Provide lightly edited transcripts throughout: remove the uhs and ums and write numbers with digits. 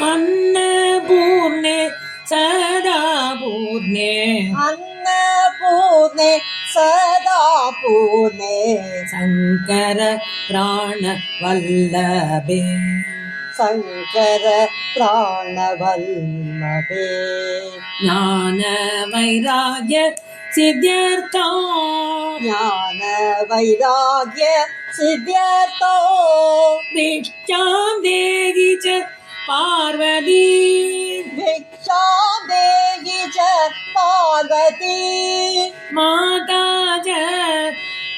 अन्नपूर्णे सदा पूर्णे अन्नपूर्णे सदा पूर्णे शङ्कर प्राणवल्लभे शङ्कर प्राणवल्लभे ज्ञानवैराग्य सिद्ध्यर्थो ज्ञानवैराग्य सिद्ध्यर्थो भिक्षां देहि च पार्वती भिक्षां देहि च पार्वती माता च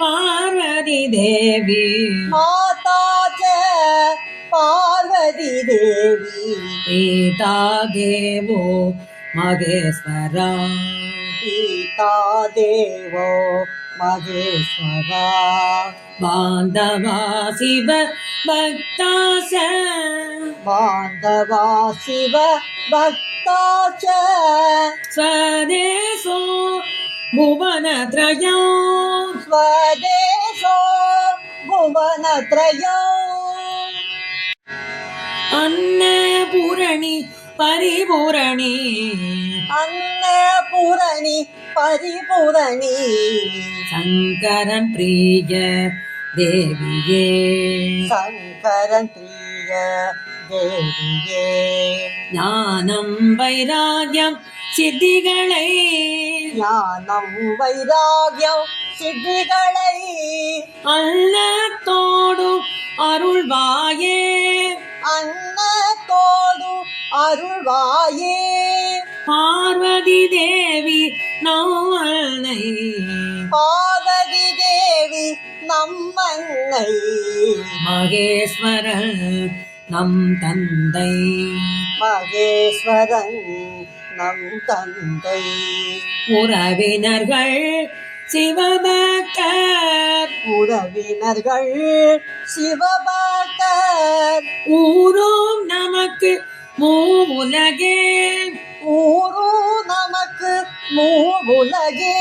पार्वती देवी माता च पार्वती देवी पिता देवो महेश्वरा पिता देवो महेश्वरा बान्धवा शिव भक्ता च बान्धवा शिव भक्ता च स्वदेशो भुवनत्रयो स्वदेशो भुवनत्रयो अन्नपूरणि परिपूरणि अन्नपूरणि परिपूरणि शङ्करन् प्रिय देविये शङ्करन् प्रिय देविये ज्ञानं वैराग्यं सिद्धिகளை ஞானம் வைராகியம் சித்திகளை அன்னத்தோடு அருள்வாயே அன்னத்தோடு அருள்வாயே பார்வதி தேவி நம்மை பார்வதி தேவி நம்மன்னை மகேஸ்வரன் நம் தந்தை மகேஸ்வரன் நம் தந்தை உறவினர்கள் சிவபக்தர் உறவினர்கள் சிவபக்தர் ஊரும் நமக்கு மூவுலகே ஊரு நமக்கு மூவுலகே